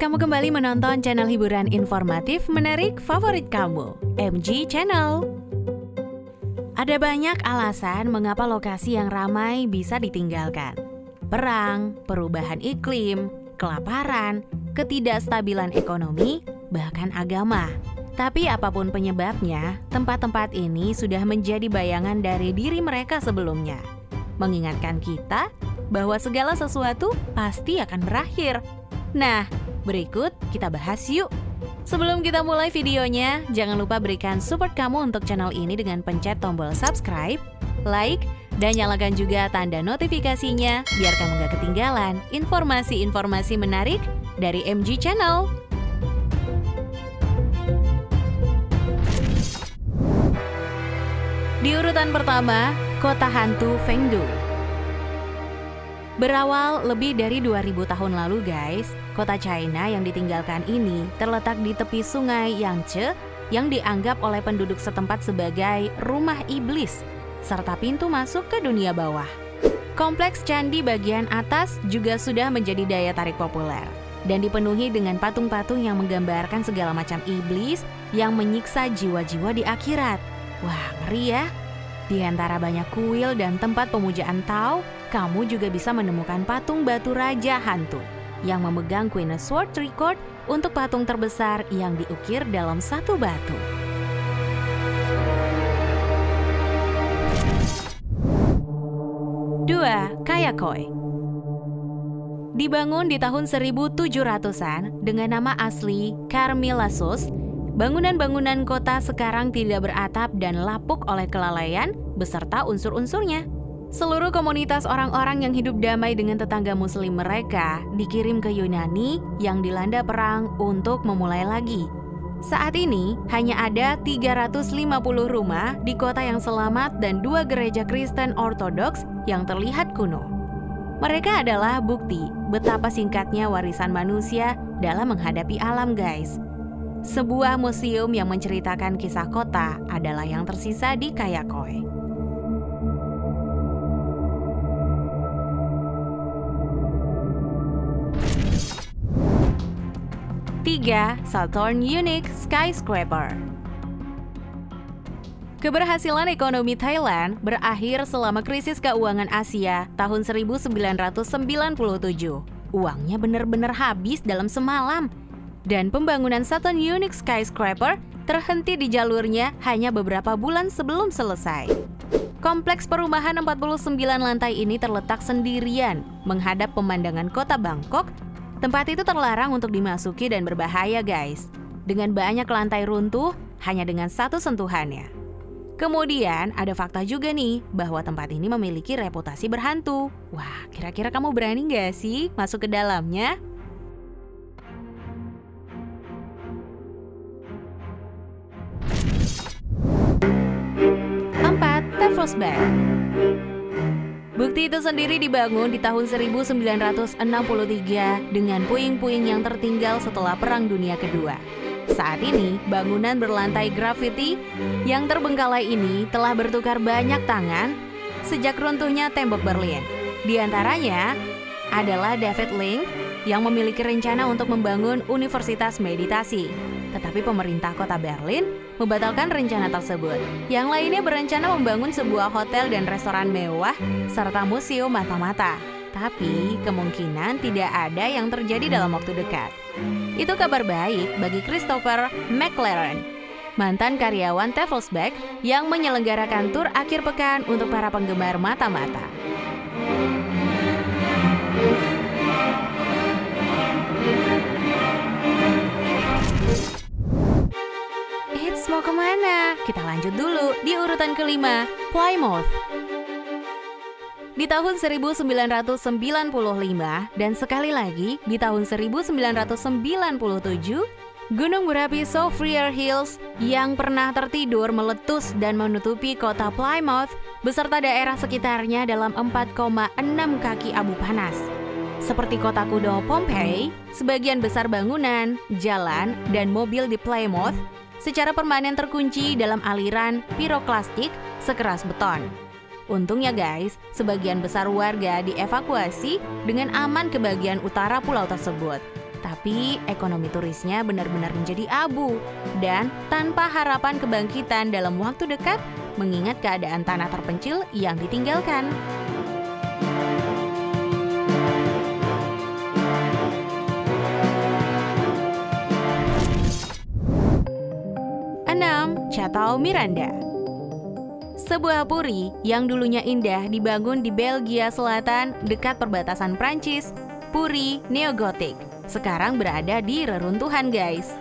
kamu kembali menonton channel hiburan informatif menarik favorit kamu, MG Channel. Ada banyak alasan mengapa lokasi yang ramai bisa ditinggalkan. Perang, perubahan iklim, kelaparan, ketidakstabilan ekonomi, bahkan agama. Tapi apapun penyebabnya, tempat-tempat ini sudah menjadi bayangan dari diri mereka sebelumnya. Mengingatkan kita bahwa segala sesuatu pasti akan berakhir. Nah, berikut kita bahas yuk. Sebelum kita mulai videonya, jangan lupa berikan support kamu untuk channel ini dengan pencet tombol subscribe, like, dan nyalakan juga tanda notifikasinya biar kamu gak ketinggalan informasi-informasi menarik dari MG Channel. Di urutan pertama, Kota Hantu Fengdu. Berawal lebih dari 2000 tahun lalu guys, kota China yang ditinggalkan ini terletak di tepi sungai Yangtze yang dianggap oleh penduduk setempat sebagai rumah iblis, serta pintu masuk ke dunia bawah. Kompleks candi bagian atas juga sudah menjadi daya tarik populer dan dipenuhi dengan patung-patung yang menggambarkan segala macam iblis yang menyiksa jiwa-jiwa di akhirat. Wah, ngeri ya! Di antara banyak kuil dan tempat pemujaan Tao, kamu juga bisa menemukan patung batu raja hantu yang memegang Guinness World Record untuk patung terbesar yang diukir dalam satu batu. Dua, Kayakoi. Dibangun di tahun 1700-an dengan nama asli Karmilasos, bangunan-bangunan kota sekarang tidak beratap dan lapuk oleh kelalaian beserta unsur-unsurnya. Seluruh komunitas orang-orang yang hidup damai dengan tetangga muslim mereka dikirim ke Yunani yang dilanda perang untuk memulai lagi. Saat ini hanya ada 350 rumah di kota yang selamat dan 2 gereja Kristen Ortodoks yang terlihat kuno. Mereka adalah bukti betapa singkatnya warisan manusia dalam menghadapi alam guys. Sebuah museum yang menceritakan kisah kota adalah yang tersisa di Kayakoi. 3. Saturn Unique Skyscraper. Keberhasilan ekonomi Thailand berakhir selama krisis keuangan Asia tahun 1997. Uangnya benar-benar habis dalam semalam. Dan pembangunan Saturn Unique Skyscraper terhenti di jalurnya hanya beberapa bulan sebelum selesai. Kompleks perumahan 49 lantai ini terletak sendirian menghadap pemandangan kota Bangkok. Tempat itu terlarang untuk dimasuki dan berbahaya guys. Dengan banyak lantai runtuh hanya dengan satu sentuhannya. Kemudian ada fakta juga nih bahwa tempat ini memiliki reputasi berhantu. Wah, kira-kira kamu berani gak sih masuk ke dalamnya? 4. Devil's Bag. Bukti itu sendiri dibangun di tahun 1963 dengan puing-puing yang tertinggal setelah Perang Dunia Kedua. Saat ini, bangunan berlantai grafiti yang terbengkalai ini telah bertukar banyak tangan sejak runtuhnya tembok Berlin. Di antaranya adalah David Link yang memiliki rencana untuk membangun universitas meditasi. Tetapi pemerintah kota Berlin membatalkan rencana tersebut. Yang lainnya berencana membangun sebuah hotel dan restoran mewah serta museum mata-mata. Tapi kemungkinan tidak ada yang terjadi dalam waktu dekat. Itu kabar baik bagi Christopher McLaren, mantan karyawan Devil's Bag yang menyelenggarakan tur akhir pekan untuk para penggemar mata-mata. Mau kemana? Kita lanjut dulu di urutan kelima, Plymouth. Di tahun 1995 dan sekali lagi di tahun 1997, gunung berapi Soufriere Hills yang pernah tertidur meletus dan menutupi kota Plymouth beserta daerah sekitarnya dalam 4,6 kaki abu panas. Seperti kota kuno Pompeii, sebagian besar bangunan, jalan, dan mobil di Plymouth secara permanen terkunci dalam aliran piroklastik sekeras beton. Untungnya guys, sebagian besar warga dievakuasi dengan aman ke bagian utara pulau tersebut. Tapi ekonomi turisnya benar-benar menjadi abu dan tanpa harapan kebangkitan dalam waktu dekat mengingat keadaan tanah terpencil yang ditinggalkan. 6. Chateau Miranda. Sebuah puri yang dulunya indah dibangun di Belgia Selatan dekat perbatasan Prancis. Puri neogotik sekarang berada di reruntuhan, guys.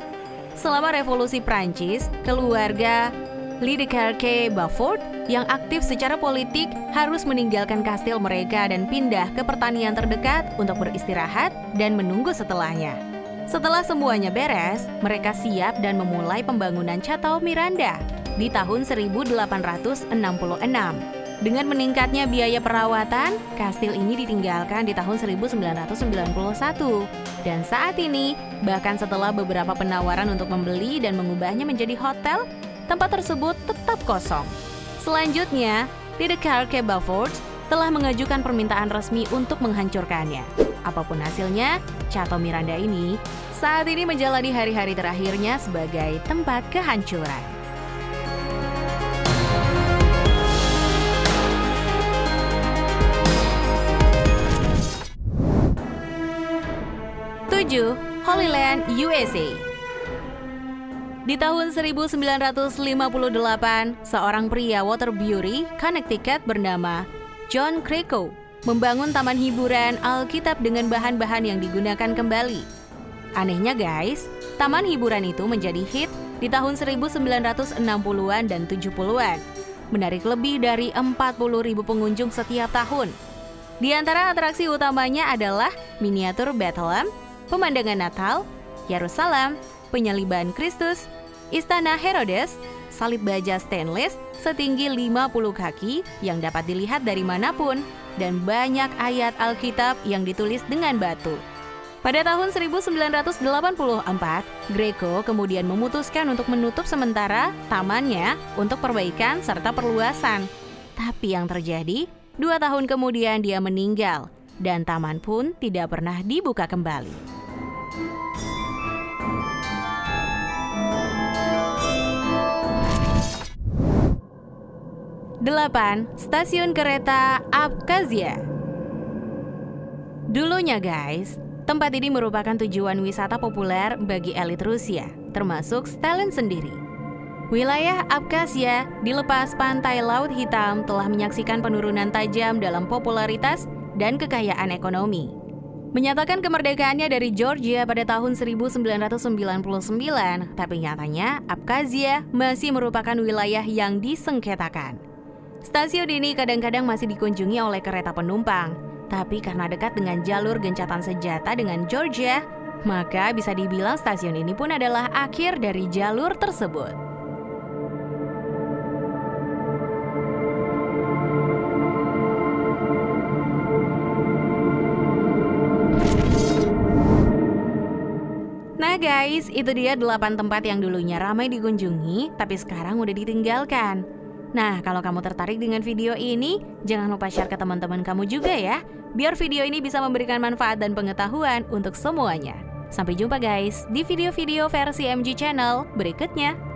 Selama revolusi Prancis, keluarga Ledeclercq-Beaufort yang aktif secara politik harus meninggalkan kastil mereka dan pindah ke pertanian terdekat untuk beristirahat dan menunggu setelahnya. Setelah semuanya beres, mereka siap dan memulai pembangunan Chateau Miranda di tahun 1866. Dengan meningkatnya biaya perawatan, kastil ini ditinggalkan di tahun 1991. Dan saat ini, bahkan setelah beberapa penawaran untuk membeli dan mengubahnya menjadi hotel, tempat tersebut tetap kosong. Selanjutnya, Ledeclercq-Beaufort telah mengajukan permintaan resmi untuk menghancurkannya. Apapun hasilnya, Chateau Miranda ini saat ini menjalani hari-hari terakhirnya sebagai tempat kehancuran. Holy Land, USA. Di tahun 1958, seorang pria Waterbury, Connecticut bernama John Greco membangun taman hiburan Alkitab dengan bahan-bahan yang digunakan kembali. Anehnya guys, taman hiburan itu menjadi hit di tahun 1960-an dan 70-an, menarik lebih dari 40.000 pengunjung setiap tahun. Di antara atraksi utamanya adalah miniatur Bethlehem, pemandangan Natal, Yerusalem, penyaliban Kristus, Istana Herodes, salib baja stainless setinggi 50 kaki yang dapat dilihat dari manapun, dan banyak ayat Alkitab yang ditulis dengan batu. Pada tahun 1984, Greco kemudian memutuskan untuk menutup sementara tamannya untuk perbaikan serta perluasan. Tapi yang terjadi, 2 tahun kemudian dia meninggal, dan taman pun tidak pernah dibuka kembali. 8. Stasiun kereta Abkhazia. Dulunya guys, tempat ini merupakan tujuan wisata populer bagi elit Rusia, termasuk Stalin sendiri. Wilayah Abkhazia di lepas pantai Laut Hitam telah menyaksikan penurunan tajam dalam popularitas dan kekayaan ekonomi. Menyatakan kemerdekaannya dari Georgia pada tahun 1999, tapi nyatanya Abkhazia masih merupakan wilayah yang disengketakan. Stasiun ini kadang-kadang masih dikunjungi oleh kereta penumpang, tapi karena dekat dengan jalur gencatan senjata dengan Georgia, maka bisa dibilang stasiun ini pun adalah akhir dari jalur tersebut. Nah guys, itu dia 8 tempat yang dulunya ramai dikunjungi, tapi sekarang udah ditinggalkan. Nah, kalau kamu tertarik dengan video ini, jangan lupa share ke teman-teman kamu juga ya, biar video ini bisa memberikan manfaat dan pengetahuan untuk semuanya. Sampai jumpa guys, di video-video versi MG Channel berikutnya.